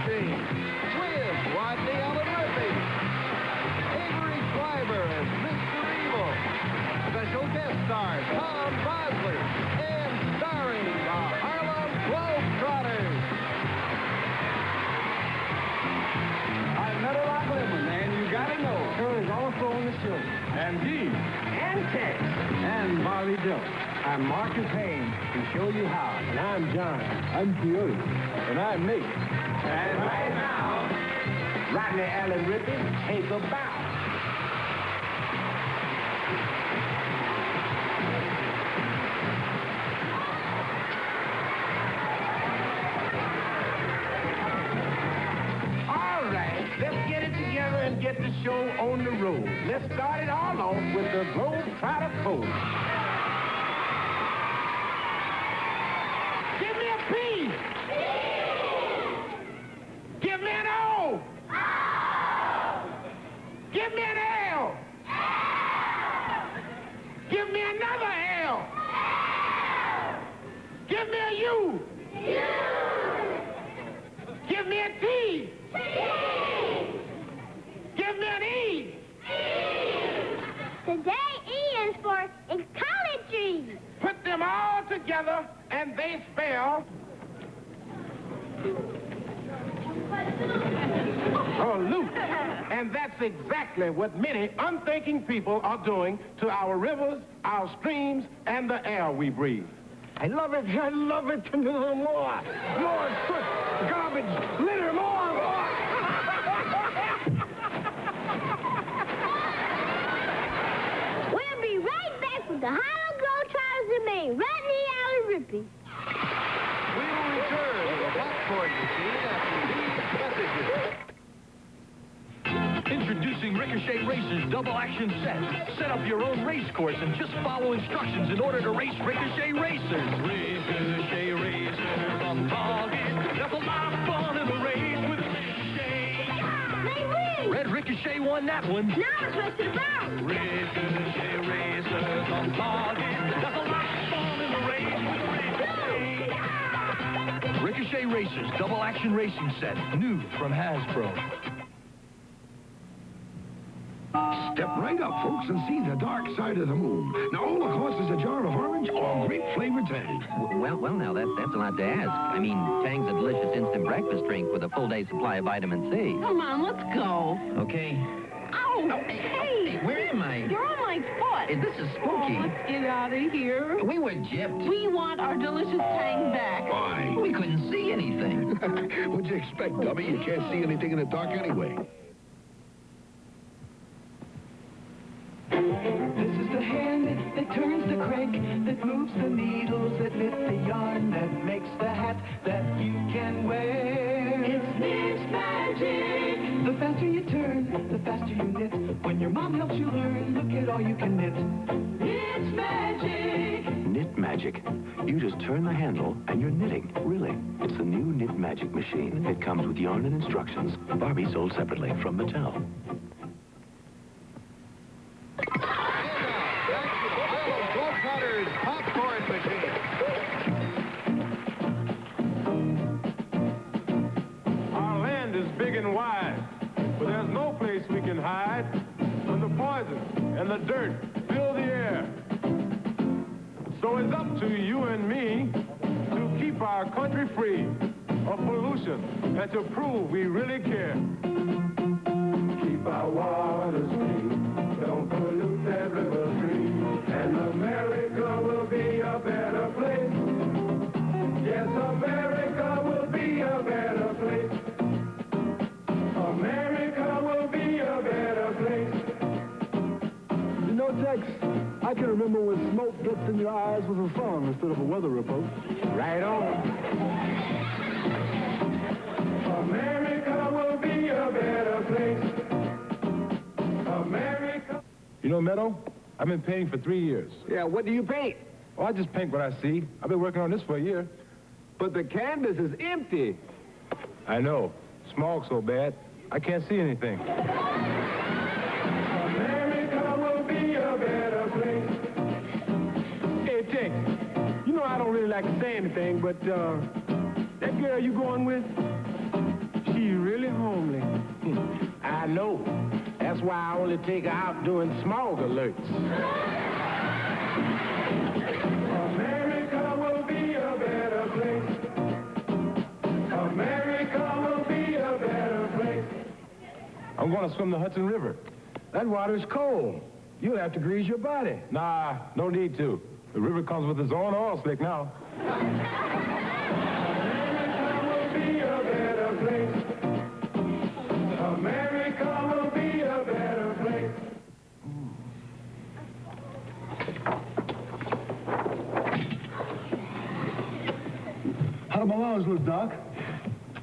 Machine with Rodney Allen Murphy, Avery Schreiber as Mr. Evil, special guest stars Tom Bosley, and starring the Harlem Globetrotters. I'm Metal Rock Lemon, and you gotta know, Kurt is also on the show. And Dee. And Tex. And Bobby Joe. I'm Marcus Haynes to show you how. And I'm John. I'm Peoria. And I'm Nate. And right now, Rodney Allen Rippey, take a bow. All right, let's get it together and get the show on the road. Let's start it all off with the Globetrotter Code. Give me a P. Give me an O. Give me an L. Give me another L. Give me a U. Give me a T. Give me an E. Today E is for ecology. Put them all together and they spell pollute. And that's exactly what many unthinking people are doing to our rivers, our streams, and the air we breathe. I love it, more. More soot, garbage, litter, more. We'll be right back with the Harlem Globetrotters in Maine. Rodney Allen Rippey. We will return to the popcorn machine after these messages. Introducing Ricochet Racer's double action set. Set up your own race course and just follow instructions in order to race Ricochet Racers. Ricochet Racers on target. There's a lot of fun in the race with Ricochet. They win. Red Ricochet won that one. Now it's racing about. Ricochet Racers on target. There's a lot of fun in the race with Ricochet. Ricochet Racers double action racing set. New from Hasbro. Step right up, folks, and see the dark side of the moon. Now, all it costs is a jar of orange or grape-flavored Tang. Well, now, that's a lot to ask. I mean, Tang's a delicious instant breakfast drink with a full day supply of vitamin C. Come on, let's go. Okay. Oh, hey! Where am I? You're on my foot. This is spooky. Oh, let's get out of here. We were gypped. We want our delicious Tang back. Why? We couldn't see anything. What'd you expect, dummy? You can't see anything in the dark anyway. This is the hand that turns the crank, that moves the needles, that knit the yarn, that makes the hat that you can wear. It's knit magic. The faster you turn, the faster you knit. When your mom helps you learn, look at all you can knit. It's magic. Knit Magic. You just turn the handle and you're knitting. Really. It's the new Knit Magic machine. It comes with yarn and instructions. Barbie sold separately from Mattel. Globetrotters popcorn machine. Our land is big and wide, but there's no place we can hide when the poison and the dirt fill the air. So it's up to you and me to keep our country free of pollution and to prove we really care. Keep our waters clean. Don't pollute that river stream. And America will be a better place. Yes, America will be a better place. America will be a better place. You know, Tex, I can remember when smoke gets in your eyes was a song instead of a weather report. Right on. America will be a better place. America. You know, Meadow, I've been painting for 3 years. Yeah, what do you paint? Oh, I just paint what I see. I've been working on this for a year. But the canvas is empty. I know. Smog so bad, I can't see anything. America will be a better place. Hey, Tex, you know I don't really like to say anything, but that girl you going with, she She's really homely. I know. That's why I only take her out doing smog alerts. America will be a better place. America will be a better place. I'm going to swim the Hudson River. That water's cold. You'll have to grease your body. Nah, no need to. The river comes with its own oil slick now. America will be a better place. America will be a better place. How do my lungs look, Doc?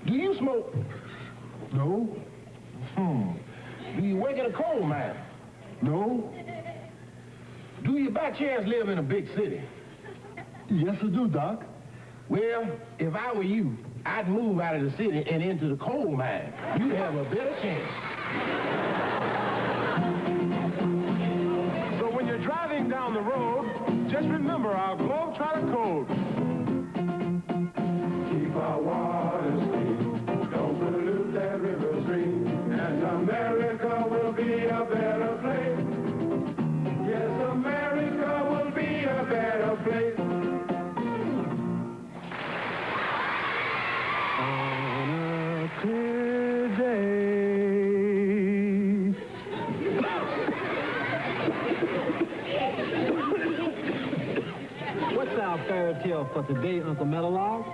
Do you smoke? No. Do you work in a coal mine? No. Do you by chance live in a big city? Yes, I do, Doc. Well, if I were you, I'd move out of the city and into the coal mine. You'd have a better chance. So when you're driving down the road, just remember our Globetrotter code. Keep our waters clean. Don't pollute that river stream. And America will be a better place. Yes, America will be a better place. On a clear day. What's our fairy tale for today, Uncle Meadowlark?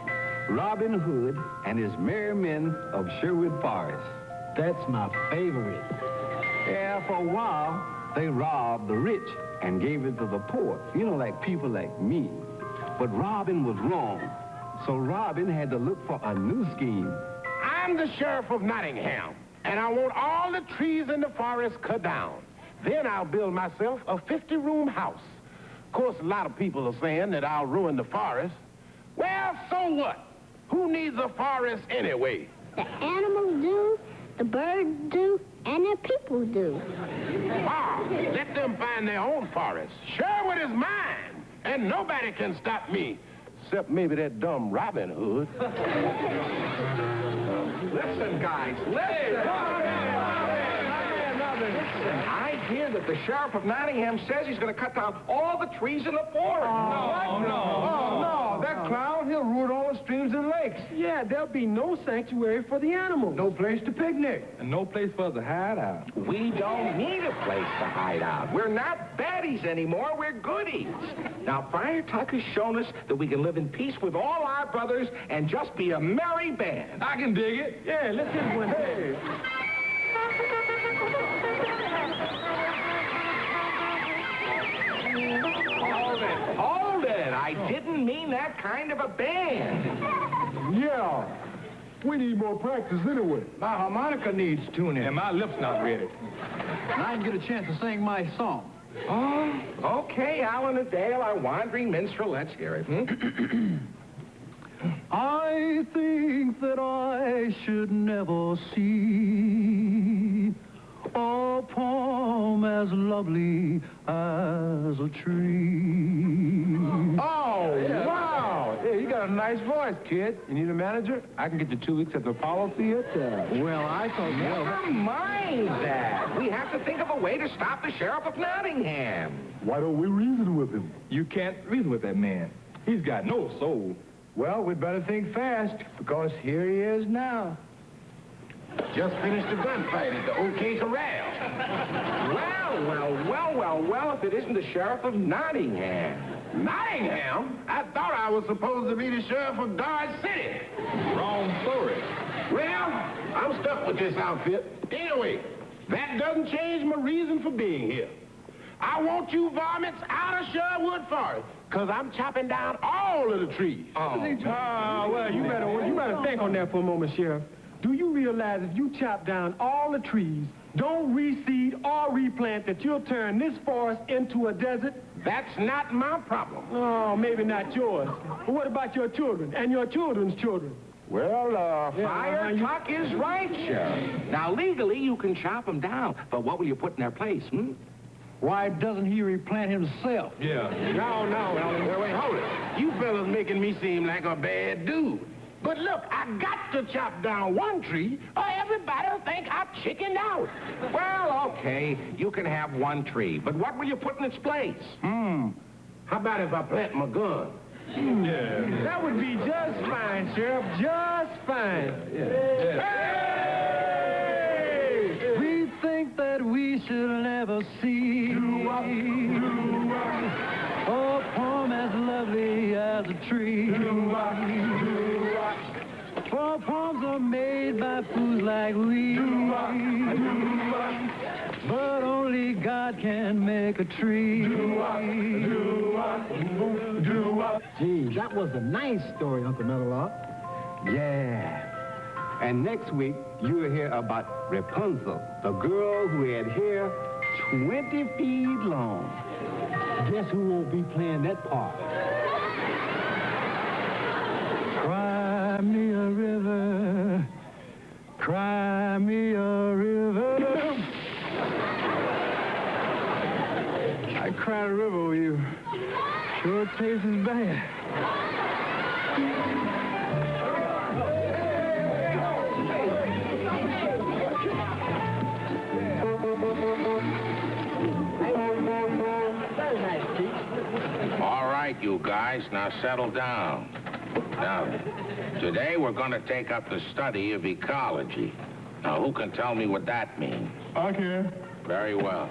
Robin Hood and his merry men of Sherwood Forest. That's my favorite. Yeah, for a while, they robbed the rich and gave it to the poor. You know, like people like me. But Robin was wrong. So Robin had to look for a new scheme. I'm the sheriff of Nottingham, and I want all the trees in the forest cut down. Then I'll build myself a 50-room house. Of course, a lot of people are saying that I'll ruin the forest. Well, so what? Who needs a forest anyway? The animals do, the birds do, and the people do. Ah, let them find their own forest. Sherwood is mine, and nobody can stop me, except maybe that dumb Robin Hood. Listen, guys, listen. I hear that the sheriff of Nottingham says he's going to cut down all the trees in the forest. Oh, no, that clown, he'll ruin all the streams and lakes. Yeah, there'll be no sanctuary for the animals. No place to picnic. And no place for us to hide out. We don't need a place to hide out. We're not baddies anymore. We're goodies. Now, Friar Tuck has shown us that we can live in peace with all our brothers and just be a merry band. I can dig it. Yeah, let's hit one. Hey. Hold it. I didn't mean that kind of a band. Yeah. We need more practice anyway. My harmonica needs tuning. And my lips not ready. And I didn't get a chance to sing my song. Oh, okay, Alan and Dale, our wandering minstrel. Let's hear it. I think that I should never see a poem as lovely as a tree. Oh, wow. Hey, you got a nice voice, kid. You need a manager? I can get you 2 weeks at the Apollo Theater. Well, I thought... Never mind that. We have to think of a way to stop the sheriff of Nottingham. Why don't we reason with him? You can't reason with that man. He's got no soul. Well, we'd better think fast, because here he is now. Just finished a gunfight at the OK Corral. Well, if it isn't the sheriff of Nottingham. Nottingham? I thought I was supposed to be the sheriff of Dodge City. Wrong story. Well, I'm stuck with this outfit. Anyway, that doesn't change my reason for being here. I want you varmints out of Sherwood Forest, because I'm chopping down all of the trees. Well, you better think on that for a moment, Sheriff. Do you realize if you chop down all the trees, don't reseed or replant, that you'll turn this forest into a desert? That's not my problem. Oh, maybe not yours. But what about your children and your children's children? Well, Friar Tuck is right, Sheriff. Now, legally, you can chop them down, but what will you put in their place, Why doesn't he replant himself? Yeah. No. Wait, hold it. You fellas making me seem like a bad dude. But look, I got to chop down one tree, or everybody will think I'm chickened out. Well, okay, you can have one tree, but what will you put in its place? How about if I plant my gun? Yeah. That would be just fine, Sheriff, just fine. Hey! We think that we should never see a poem as lovely as a tree. For poems are made by fools like we. But only God can make a tree. Gee, that was a nice story, Uncle Meadowlark. Yeah. And next week, you'll hear about Rapunzel, the girl who had hair 20 feet long. Guess who won't be playing that part? Cry me a river, cry me a river. I cried a river over you. Sure tastes bad. All right, you guys, now settle down. Now, today we're going to take up the study of ecology. Now, who can tell me what that means? I can. Very well.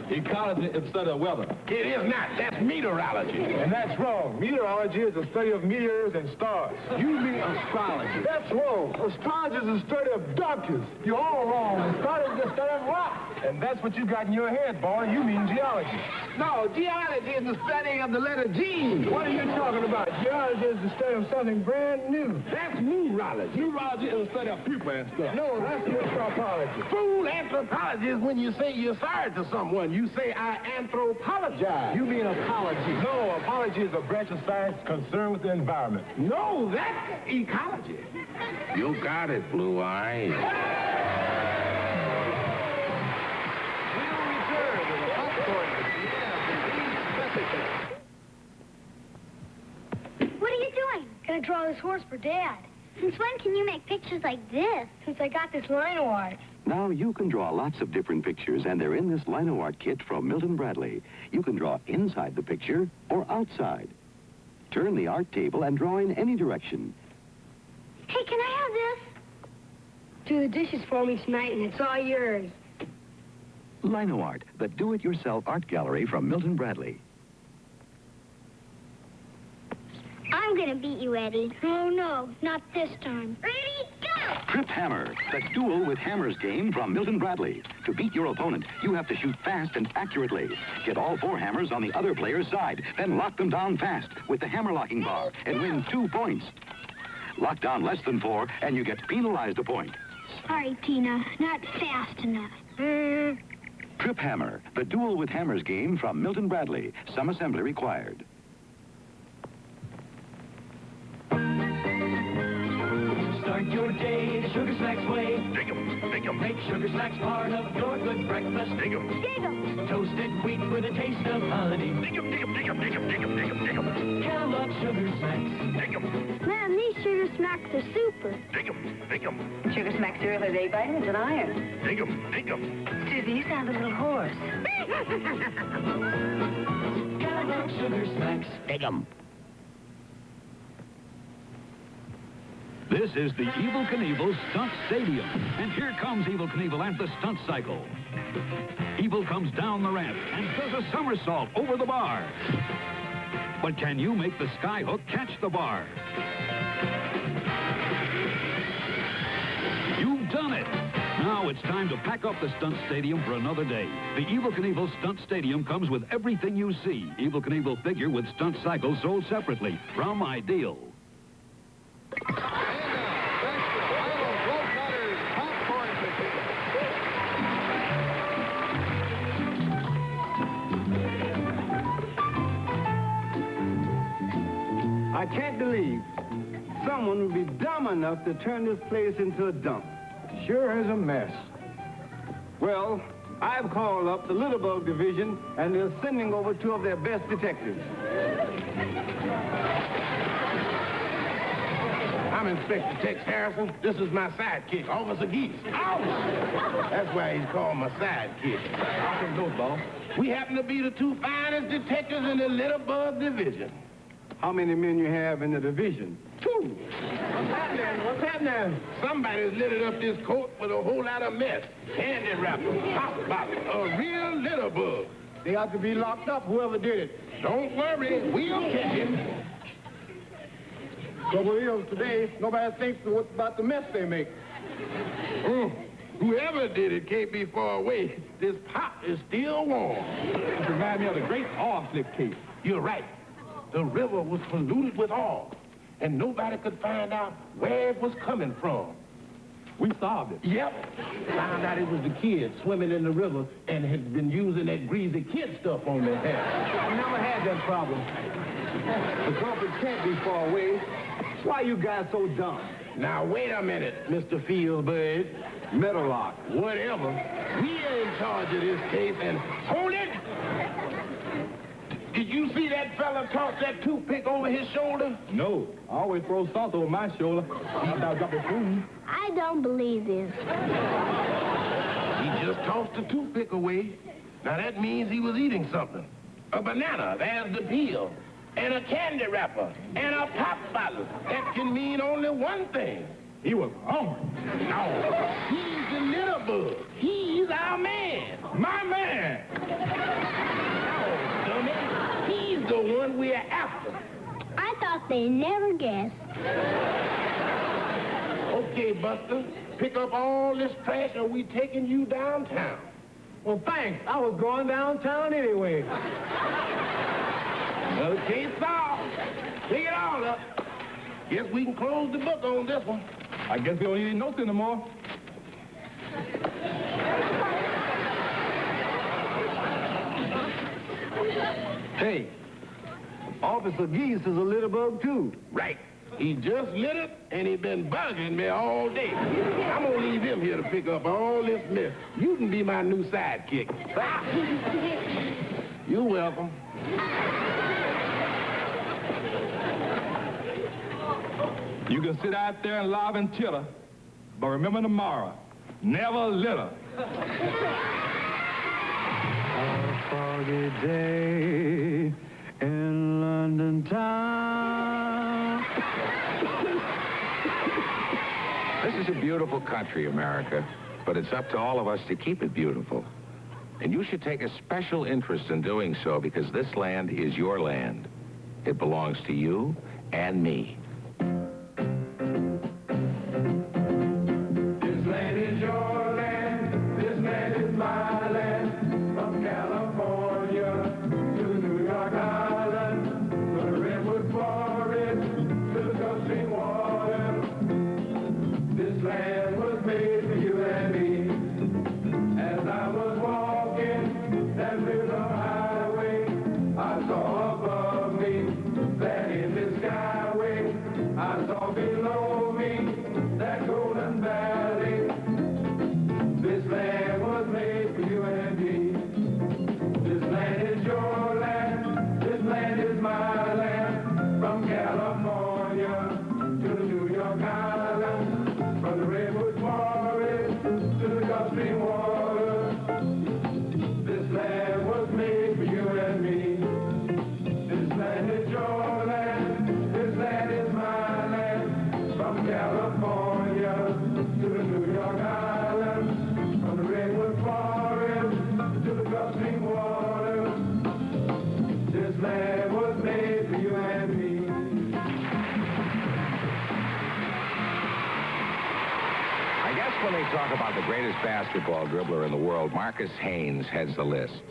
Ecology is the study of weather. It is not. That's meteorology. And that's wrong. Meteorology is the study of meteors and stars. You mean astrology. That's wrong. Astrology is the study of donkeys. You're all wrong. Astrology is the study of rock. And that's what you got in your head, boy. You mean geology. No, geology is the study of the letter G. What are you talking about? Geology is the study of something brand new. That's neurology. Neurology is the study of people and stuff. No, That's anthropology. Fool, anthropology is when you say you're sorry to someone. You say, I anthropologize. You mean apology. No, apology is a branch of science concerned with the environment. No, that's ecology. You got it, Blue Eyes. We'll return to the popcorn machine after these messages. What are you doing? Gonna draw this horse for Dad. Since when can you make pictures like this? Since I got this lino art. Now you can draw lots of different pictures, and they're in this lino art kit from Milton Bradley. You can draw inside the picture or outside. Turn the art table and draw in any direction. Hey, can I have this? Do the dishes for me tonight, and it's all yours. Lino Art, the do-it-yourself art gallery from Milton Bradley. I'm gonna beat you, Eddie. Oh, no, not this time. Ready, go! Trip Hammer, the duel with hammers game from Milton Bradley. To beat your opponent, you have to shoot fast and accurately. Get all 4 hammers on the other player's side, then lock them down fast with the hammer locking bar and win 2 points. Lock down less than 4, and you get penalized a point. Sorry, Tina, not fast enough. Trip Hammer, the duel with hammers game from Milton Bradley. Some assembly required. Start your day the Sugar Smacks way. Dig 'em, dig 'em. Make Sugar Smacks part of your good breakfast. Dig 'em. Dig 'em. Toasted wheat with a taste of honey. Dig 'em, dig 'em, dig 'em, dig 'em, dig 'em, dig 'em, dig 'em. Kellogg Sugar Smacks. Dig 'em. Man, these Sugar Smacks are super. Dig 'em, dig 'em. Sugar Smacks cereal has A vitamins and iron. Dig 'em, dig 'em. Susie, you sound a little hoarse. Kellogg Sugar Smacks. Dig 'em. This is the Evel Knievel Stunt Stadium. And here comes Evel Knievel and the stunt cycle. Evel comes down the ramp and does a somersault over the bar. But can you make the skyhook catch the bar? You've done it! Now it's time to pack up the stunt stadium for another day. The Evel Knievel Stunt Stadium comes with everything you see. Evel Knievel figure with stunt cycle sold separately from Ideal. And now, back to Harlem Globetrotters popcorn machine. I can't believe someone would be dumb enough to turn this place into a dump. Sure is a mess. Well, I've called up the Littlebug Division, and they're sending over 2 of their best detectives. I'm Inspector Tex Harrison. This is my sidekick, Officer Geese. Ouch! That's why he's called my sidekick. How can those, boss? We happen to be the two finest detectives in the Littlebug division. How many men you have in the division? 2. What's happening? What's happening? Somebody's littered up this court with a whole lot of mess. Candy wrapper, pop bottle, a real littlebug. They ought to be locked up, whoever did it. Don't worry, we'll catch him. Trouble is, today, nobody thinks about the mess they make. Whoever did it can't be far away. This pot is still warm. It reminds me of the great oil slip case. You're right. The river was polluted with oil, and nobody could find out where it was coming from. We solved it. Yep. Found out it was the kids swimming in the river and had been using that greasy kid stuff on their hair. I never had that problem. The culprit can't be far away. Why you guys so dumb? Now, wait a minute, Mr. Fieldbird. Meadowlark. Whatever. We are in charge of this case, and hold it! Did you see that fella toss that toothpick over his shoulder? No. I always throw salt over my shoulder. I'll drop it food. I don't believe this. He just tossed the toothpick away. Now, that means he was eating something. A banana, there's the peel. And a candy wrapper. And a pop bottle. That can mean only one thing. He was hungry. No, he's the littlebug. He's our man. My man. No, dummy. He's the one we're after. I thought they never guessed. Okay, Buster. Pick up all this trash or we taking you downtown. Well, thanks. I was going downtown anyway. Okay, solved. Pick it all up. Guess we can close the book on this one. I guess we don't need any notes anymore. Hey, Officer Geese is a littlebug, too. Right. He just lit it, and he been bugging me all day. I'm gonna leave him here to pick up all this mess. You can be my new sidekick. You're welcome. You can sit out there and laugh and chitter, but remember tomorrow, never litter. A foggy day in London town. This is a beautiful country, America, but it's up to all of us to keep it beautiful. And you should take a special interest in doing so because this land is your land. It belongs to you and me. When they talk about the greatest basketball dribbler in the world, Marcus Haynes heads the list.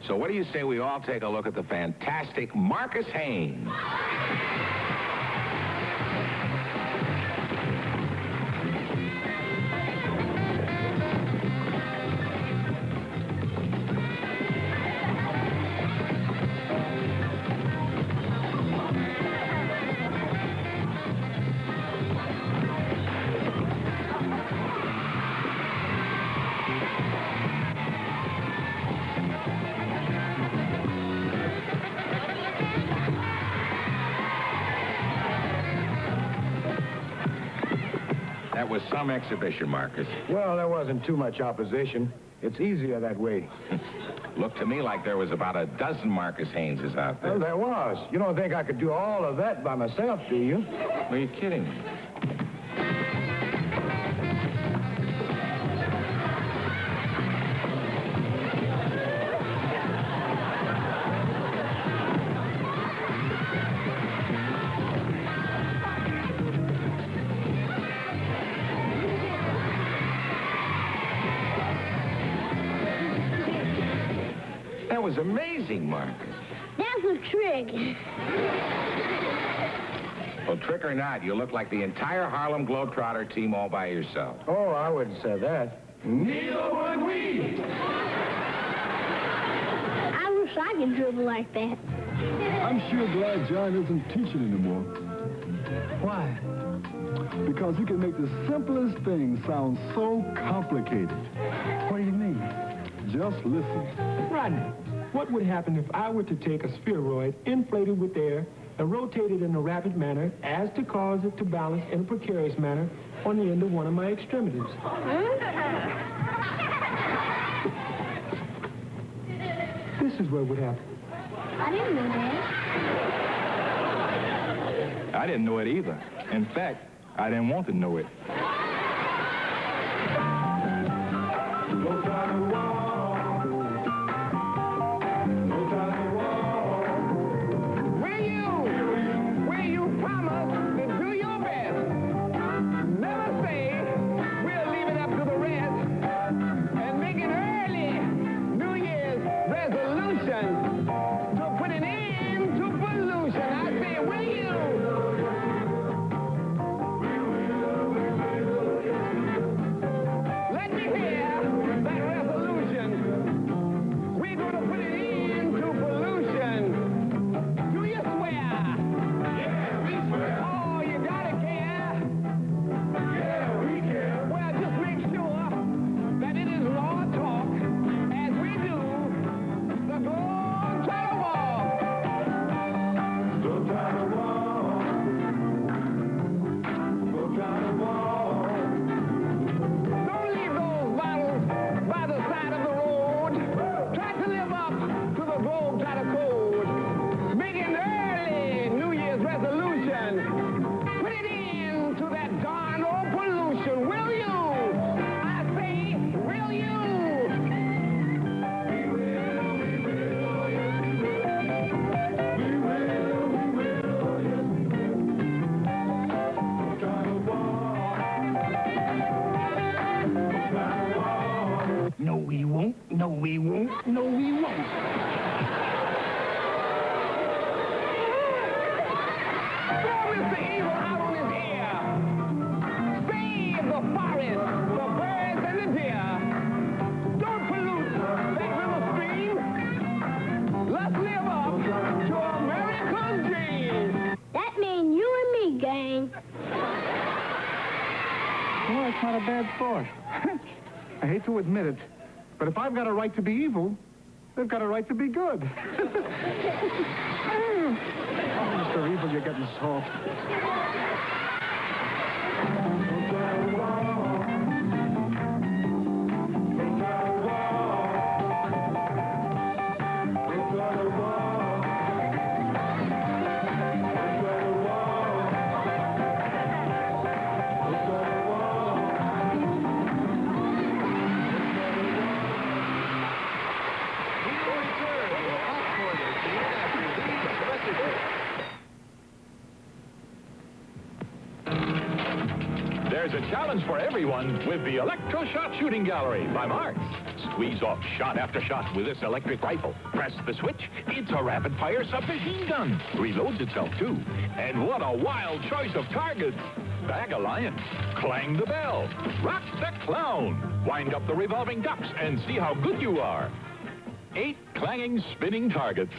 So what do you say we all take a look at the fantastic Marcus Haynes? That was some exhibition, Marcus. Well, there wasn't too much opposition. It's easier that way. Looked to me like there was about a dozen Marcus Hayneses out there. Well, there was. You don't think I could do all of that by myself, do you? Are you kidding me? That was amazing, Marcus. That's a trick. Well, trick or not, you look like the entire Harlem Globetrotter team all by yourself. Oh, I wouldn't say that. Neither would we. I wish I could dribble like that. I'm sure glad John isn't teaching anymore. Why? Because he can make the simplest things sound so complicated. What do you mean? Just listen. Rodney, what would happen if I were to take a spheroid, inflate it with air, and rotate it in a rapid manner as to cause it to balance in a precarious manner on the end of one of my extremities? This is what would happen. I didn't know that. I didn't know it either. In fact, I didn't want to know it. Will you promise to do your best? Never say we'll leave it up to the rest and make an early New Year's resolution to put an end to pollution. I say, will you? Let me hear that resolution. We're going to put an end to pollution. Do you swear? Yeah, we swear. Oh, you gotta care. Yeah, we care. Well, just make sure that it is law talk as we do the Globetrotter Walk. Globetrotter Walk. Globetrotter Walk. Don't leave those bottles by the side of the road. Try to live up to the Globetrotter code. Make an early New Year's resolution. Put it into that darn old pollution, will you? I say, will you? We will, yes, we will. No, we won't. No, we won't. No, we won't. Throw Mr. Evil out on his ear. Save the forest, the birds, and the deer. Don't pollute that river stream. Let's live up to America's dream. That means you and me, gang. Well, it's not a bad thought. I hate to admit it, but if I've got a right to be evil, they've got a right to be good. Mr. Evil, you're getting soft. There's a challenge for everyone with the Electro-Shot Shooting Gallery by Marks. Squeeze off shot after shot with this electric rifle. Press the switch, it's a rapid-fire submachine gun. Reloads itself, too. And what a wild choice of targets. Bag a lion, clang the bell, rock the clown, wind up the revolving ducks, and see how good you are. 8 clanging, spinning targets.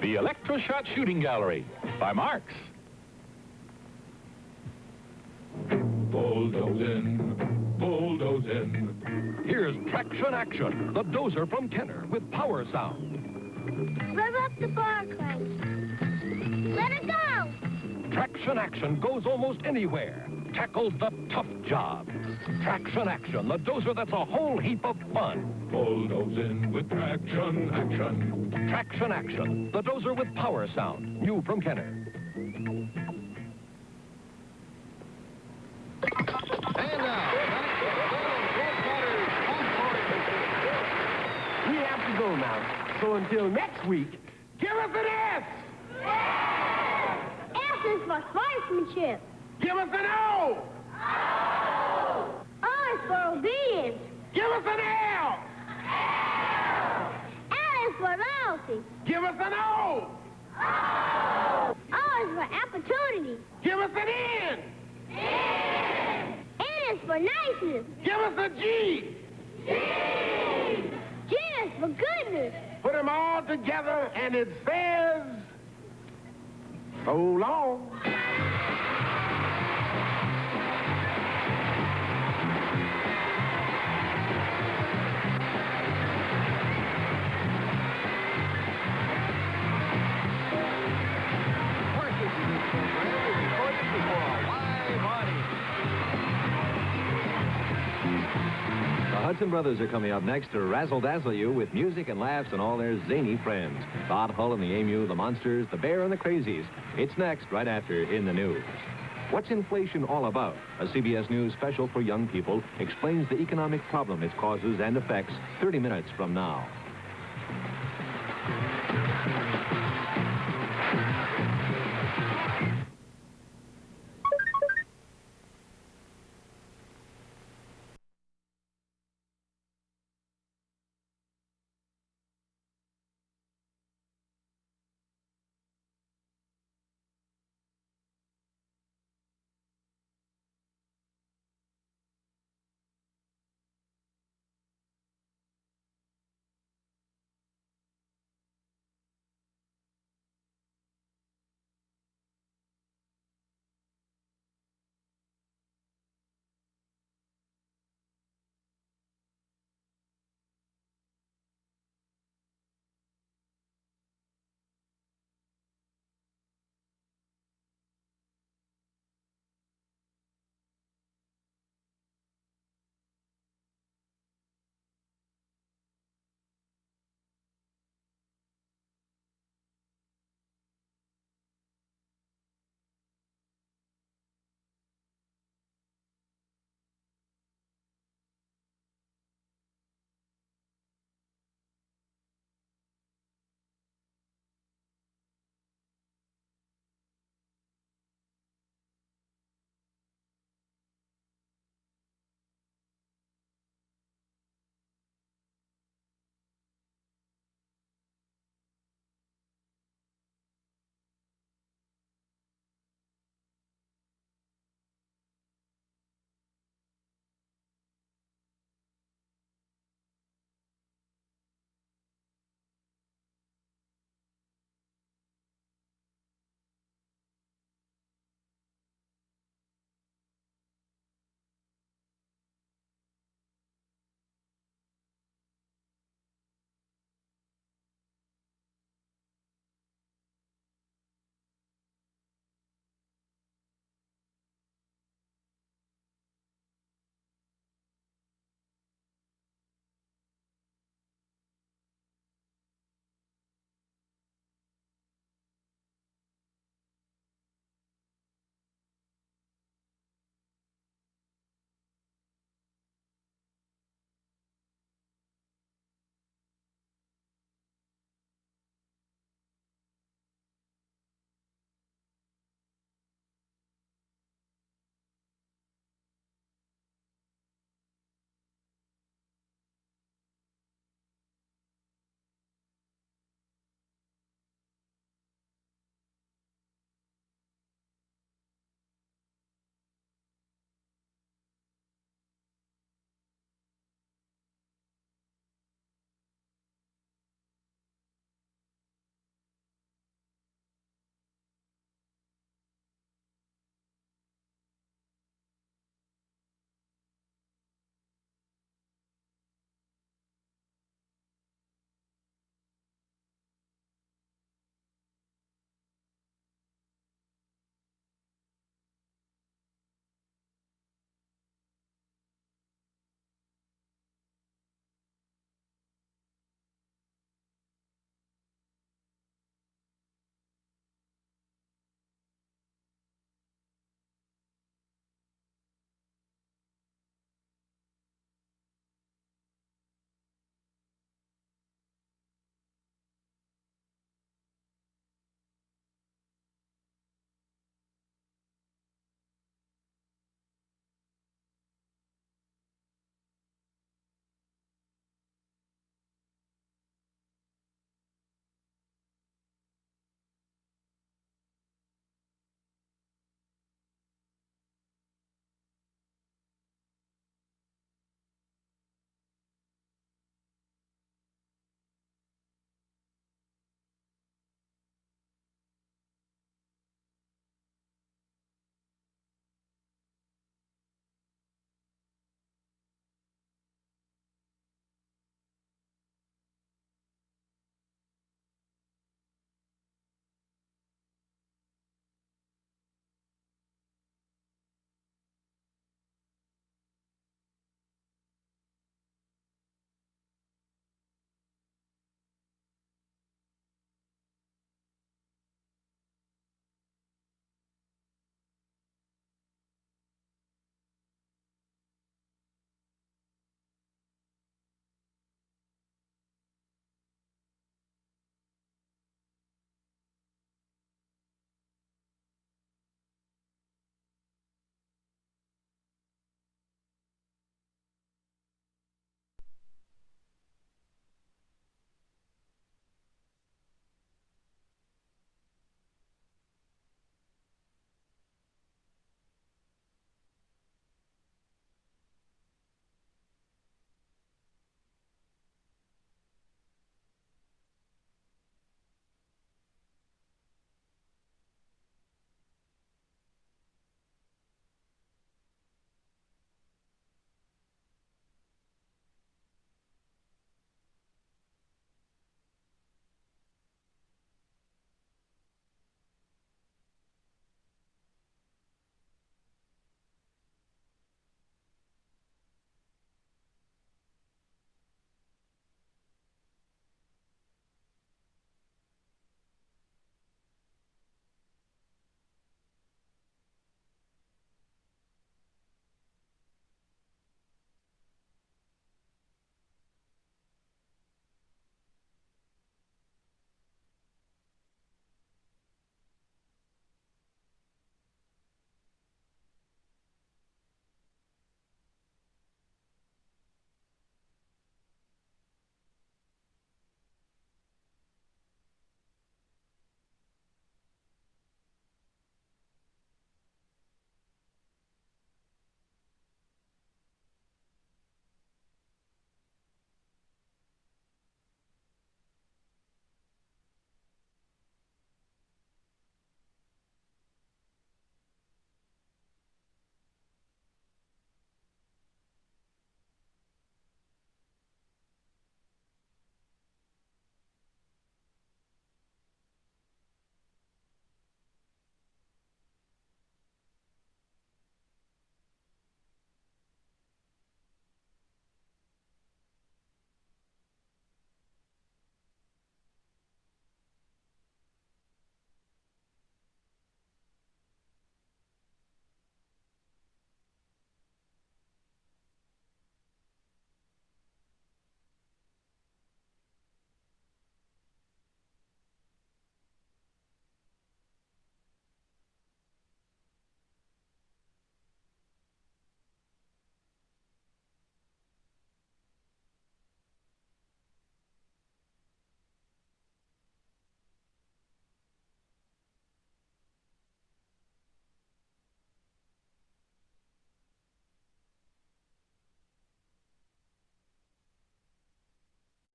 The Electro-Shot Shooting Gallery by Marks. Bulldozing, bulldozing. Here's Traction Action, the dozer from Kenner with power sound. Rev up the bar crank. Let it go. Traction Action goes almost anywhere. tackles the tough job. Traction Action, the dozer that's a whole heap of fun. Bulldozing with traction action. Traction Action, the dozer with power sound. New from Kenner. And now, back to the Globetrotters popcorn machine. We have to go now. So until next week, give us an S! S is for sportsmanship. Give us an O! O is for obedience. Give us an L! L is for loyalty. Give us an O! O is for opportunity. Give us an N! N is for niceness. Give us a G! G is for goodness. Put them all together and it says, so long. Portions of this program were recorded before a live audience. The Hudson Brothers are coming up next to razzle-dazzle you with music and laughs and all their zany friends. Todd Hull and the Emu, the Monsters, the Bear and the Crazies. It's next, right after In the News. What's inflation all about? A CBS News special for young people explains the economic problem, its causes and effects, 30 minutes from now.